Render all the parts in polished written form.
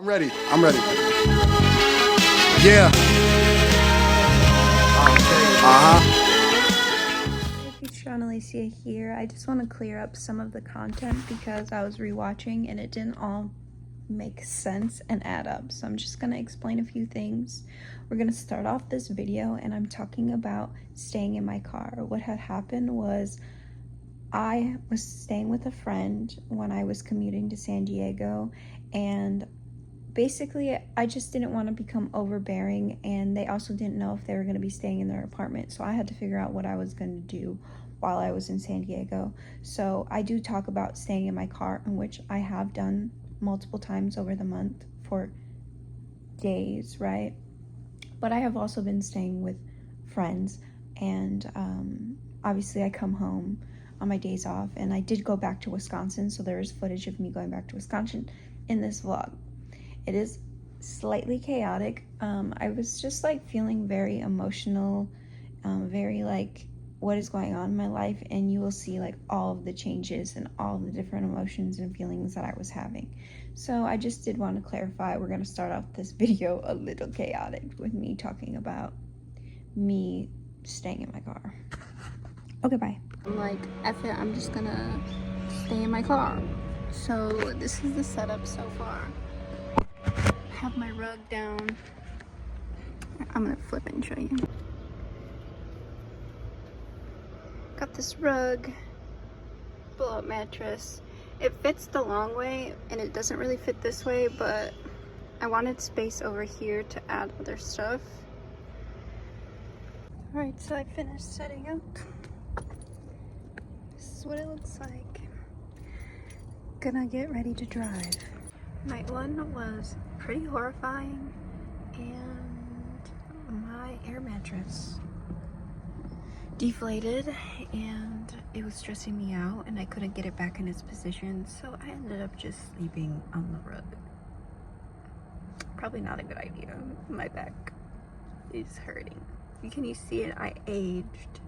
Ready. I'm ready. Yeah. It's Sean Alicia here. I just want to clear up some of the content because I was rewatching and it didn't all make sense and add up. So I'm just going to explain a few things. We're going to start off this video and I'm talking about staying in my car. What had happened was I was staying with a friend when I was commuting to San Diego, and basically I just didn't want to become overbearing, and they also didn't know if they were going to be staying in their apartment, so I had to figure out what I was going to do while I was in San Diego. So I do talk about staying in my car, in which I have done multiple times over the month for days, right? But I have also been staying with friends, and obviously I come home on my days off, and I did go back to Wisconsin, so there is footage of me going back to Wisconsin in this vlog. It is slightly chaotic. I was just like feeling very emotional, very like what is going on in my life, and you will see like all of the changes and all of the different emotions and feelings that I was having. So I just did want to clarify, we're going to start off this video a little chaotic with me talking about me staying in my car. Okay, bye. I'm like, F it, I'm just gonna stay in my car. So this is the setup so far. I have my rug down. I'm gonna flip it and show you. Got this rug, blow-up mattress. It fits the long way and it doesn't really fit this way, but I wanted space over here to add other stuff. Alright, so I finished setting up. This is what it looks like. Gonna get ready to drive. Night one was pretty horrifying, and my air mattress deflated and it was stressing me out and I couldn't get it back in its position, so I ended up just sleeping on the rug. Probably not a good idea. My back is hurting. Can you see it? I aged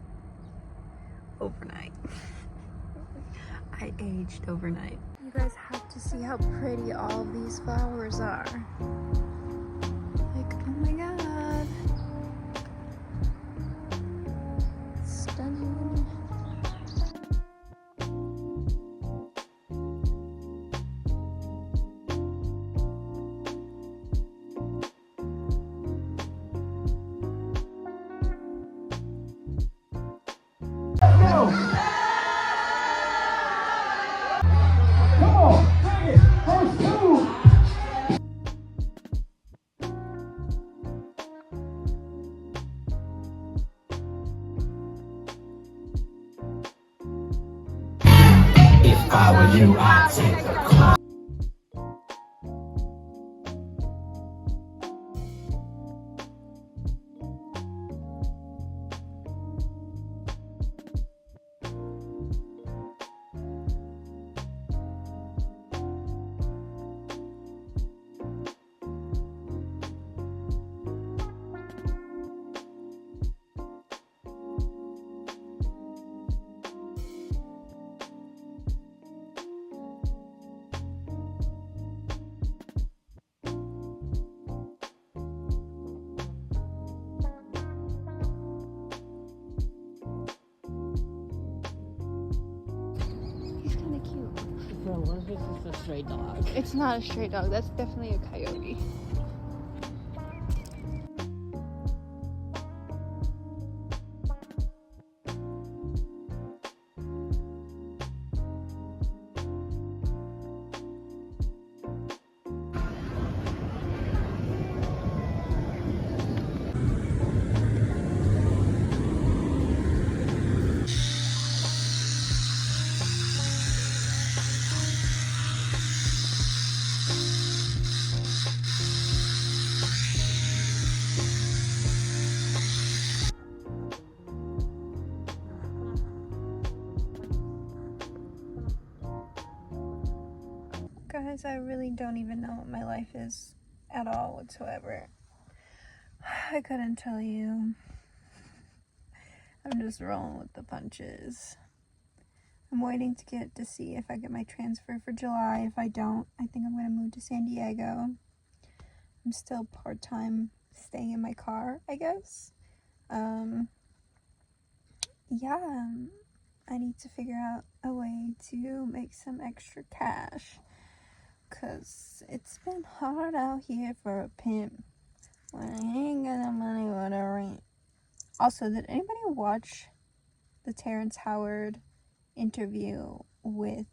overnight. I aged overnight. You guys have to see how pretty all of these flowers are. Like, oh my god. Stunning. If I were you, I'd take the car. What if it's just a stray dog? It's not a stray dog, that's definitely a coyote. Guys, I really don't even know what my life is at all whatsoever. I couldn't tell you. I'm just rolling with the punches. I'm waiting to see if I get my transfer for July. If I don't, I think I'm going to move to San Diego. I'm still part-time staying in my car, I guess. Yeah, I need to figure out a way to make some extra cash, cause it's been hard out here for a pimp when I ain't got the money for the rent. Also, did anybody watch the Terrence Howard interview with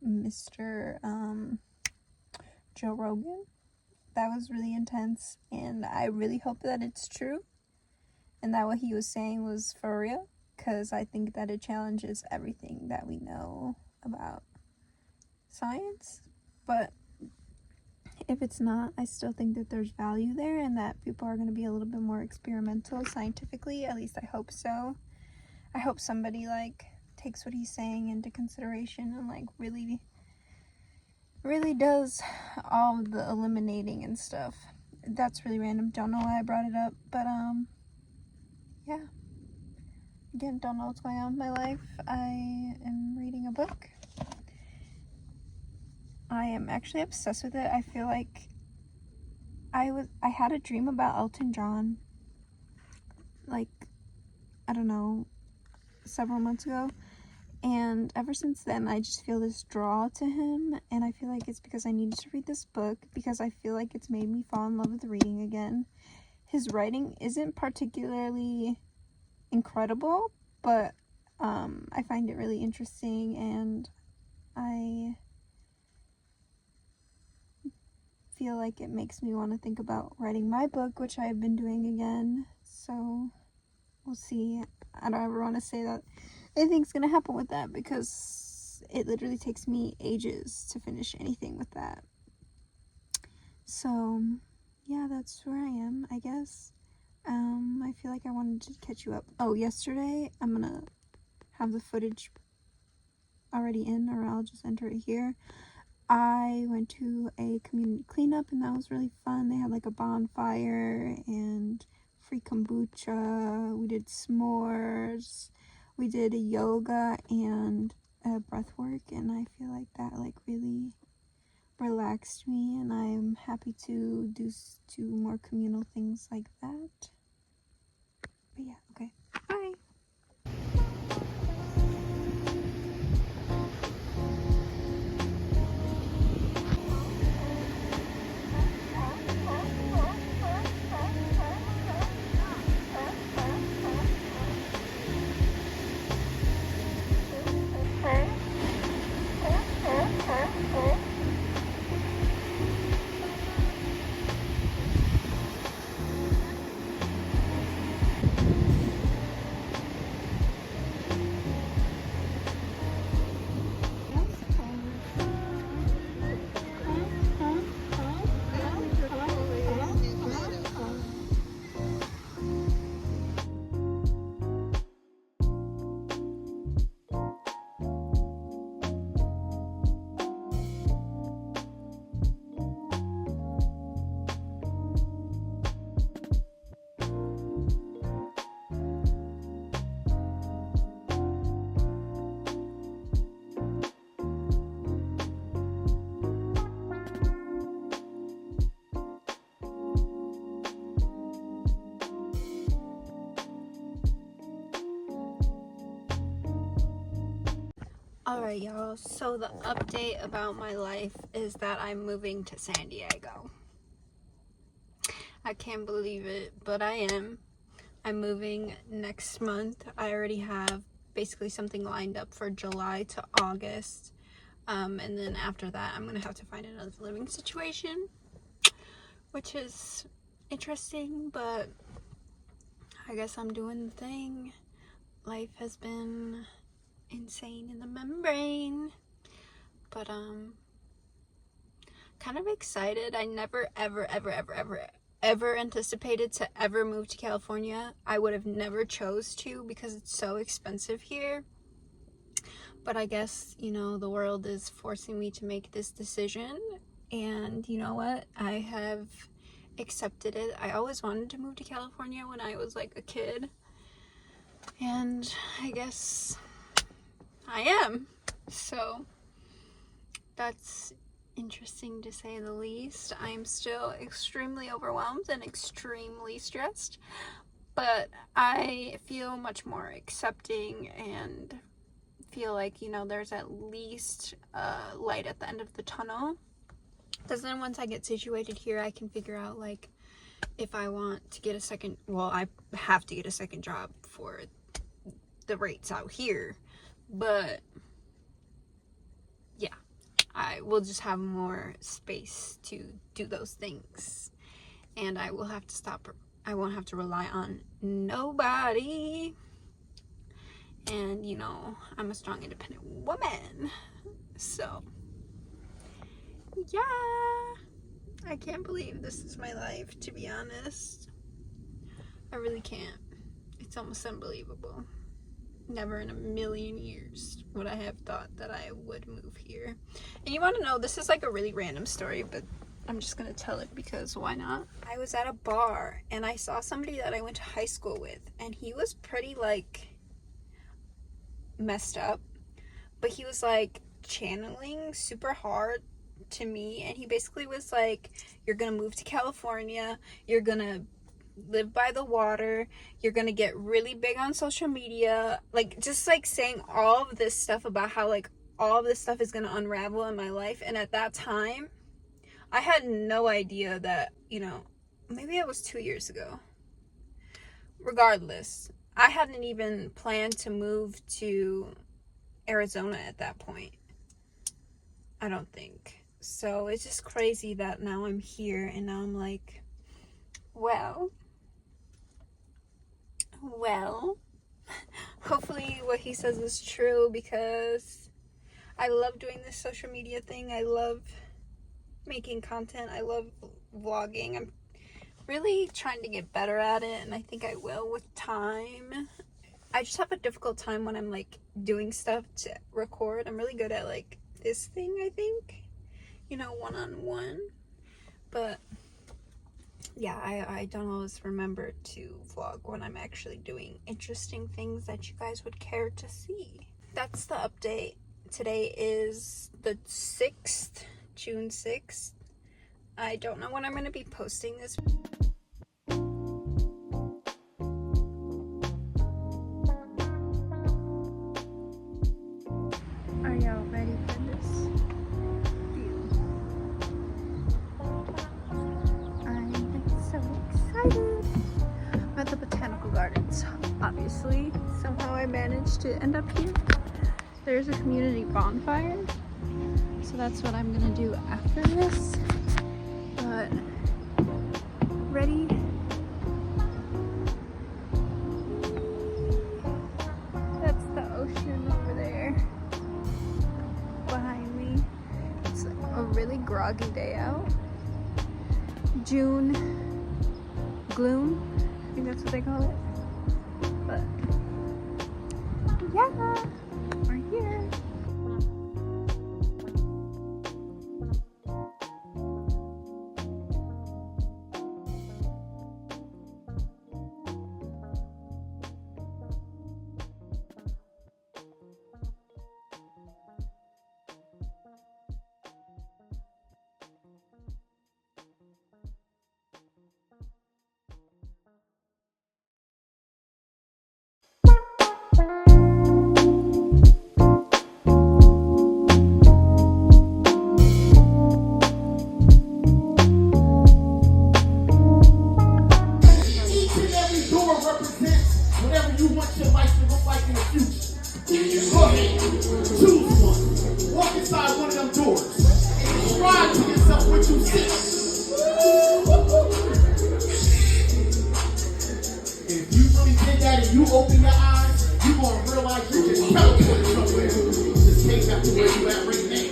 Mr. Joe Rogan? That was really intense, and I really hope that it's true and that what he was saying was for real, because I think that it challenges everything that we know about science. But if it's not, I still think that there's value there and that people are going to be a little bit more experimental scientifically. At least I hope so. I hope somebody like takes what he's saying into consideration and like really does all the eliminating and stuff. That's really random. Don't know why I brought it up, but yeah. Again, don't know what's going on in my life. I am reading a book. I am actually obsessed with it. I feel like I had a dream about Elton John, like, I don't know, several months ago, and ever since then I just feel this draw to him, and I feel like it's because I needed to read this book, because I feel like it's made me fall in love with reading again. His writing isn't particularly incredible, but I find it really interesting, and I feel like it makes me want to think about writing my book, which I've been doing again. So we'll see. I don't ever want to say that anything's gonna happen with that, because it literally takes me ages to finish anything with that. So yeah, that's where I am, I guess. I feel like I wanted to catch you up. Oh, yesterday, I'm gonna have the footage already in, or I'll just enter it here. I went to a community cleanup, and that was really fun. They had like a bonfire and free kombucha. We did s'mores. We did a yoga and a breath work, and I feel like that like really relaxed me, and I'm happy to do more communal things like that. But yeah, okay. Bye. Alright, y'all, so the update about my life is that I'm moving to San Diego. I can't believe it, but I am. I'm moving next month. I already have basically something lined up for July to August. And then after that, I'm going to have to find another living situation, which is interesting, but I guess I'm doing the thing. Life has been insane in the membrane, but kind of excited. I never ever anticipated to ever move to California. I would have never chose to, because it's so expensive here. But I guess, you know, the world is forcing me to make this decision, and you know what, I have accepted it. I always wanted to move to California when I was like a kid, and I guess I am. So that's interesting to say the least. I'm still extremely overwhelmed and extremely stressed, but I feel much more accepting and feel like, you know, there's at least a light at the end of the tunnel. Because then once I get situated here, I can figure out, like, if I want to get a second, well, I have to get a second job for the rates out here, but yeah, I will just have more space to do those things, and I will have to stop, I won't have to rely on nobody, and, you know, I'm a strong, independent woman, so yeah, I can't believe this is my life, to be honest. I really can't. It's almost unbelievable. Never in a million years would I have thought that I would move here. And you want to know, this is like a really random story, but I'm just going to tell it because why not? I was at a bar and I saw somebody that I went to high school with, and he was pretty like messed up, but he was like channeling super hard to me, and he basically was like, you're gonna move to California, you're gonna live by the water, you're gonna get really big on social media, like just like saying all of this stuff about how like all of this stuff is gonna unravel in my life. And at that time I had no idea that, you know, maybe it was 2 years ago. Regardless, I hadn't even planned to move to Arizona at that point, I don't think. So it's just crazy that now I'm here and now I'm like, well, hopefully what he says is true, because I love doing this social media thing. I love making content. I love vlogging. I'm really trying to get better at it, and I think I will with time. I just have a difficult time when I'm like doing stuff to record. I'm really good at like this thing, I think, you know, one-on-one, but yeah, I don't always remember to vlog when I'm actually doing interesting things that you guys would care to see. That's the update. Today is the 6th, June 6th. I don't know when I'm going to be posting this. Are y'all ready for this view? I'm so excited. I'm at the botanical gardens, obviously. Somehow I managed to end up here. There's a community bonfire, so that's what I'm gonna do after this. But ready? That's the ocean over there behind me. It's a really groggy day out. June gloom, I think that's what they call it. But yeah, we're here. You open your eyes, you're going to realize you just teleported somewhere. Just came back to where you at right now.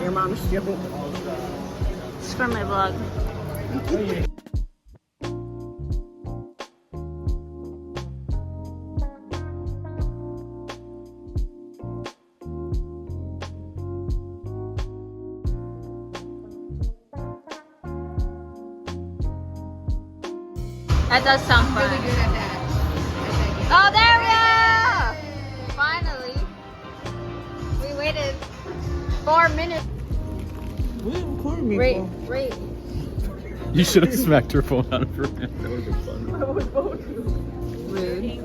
your mom's joke. It's for my vlog. That does sound fun. Really good at that. Oh, there we go! Finally. We waited 4 minutes. What are you recording me Wait, for? wait. You should have smacked her phone out of her hand. That would have been fun. I was going to. Rude.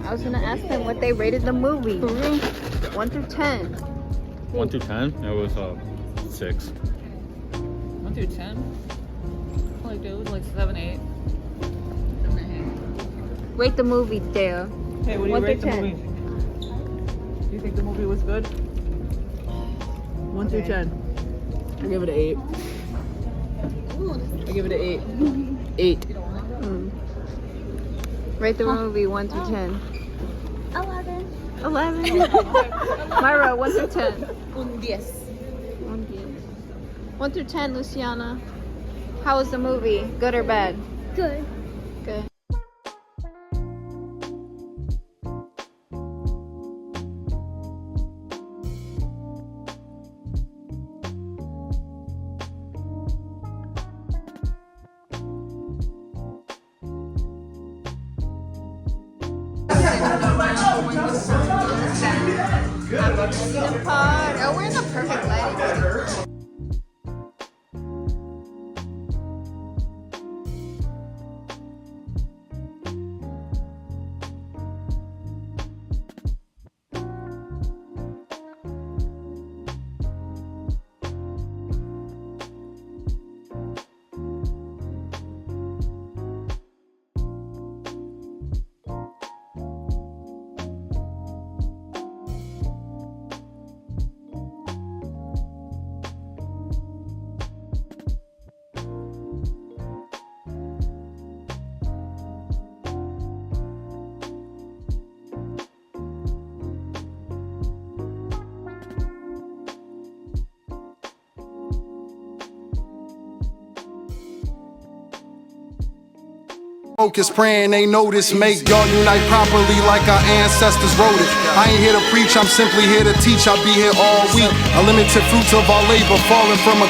I was gonna ask them what they rated the movie. 1 through 10. 1 through 10? It was 6. 1 through 10? Like, dude, like 7, 8. Rate the movie, Dale. Hey, what do you 1 rate through the 10. movie? Do you think the movie was good? 1 through 10. I give it an 8. I give it an 8. 8. Rate the movie 1 through 10. 11. 11. Myra, 1 through 10. 10. 1 through 10, Luciana. How was the movie? Good or bad? Good. Good. Oh, we're in the perfect lighting. Focus, praying they notice, make y'all unite properly like our ancestors wrote it. I ain't here to preach, I'm simply here to teach. I'll be here all week. Unlimited fruits of our labor falling from a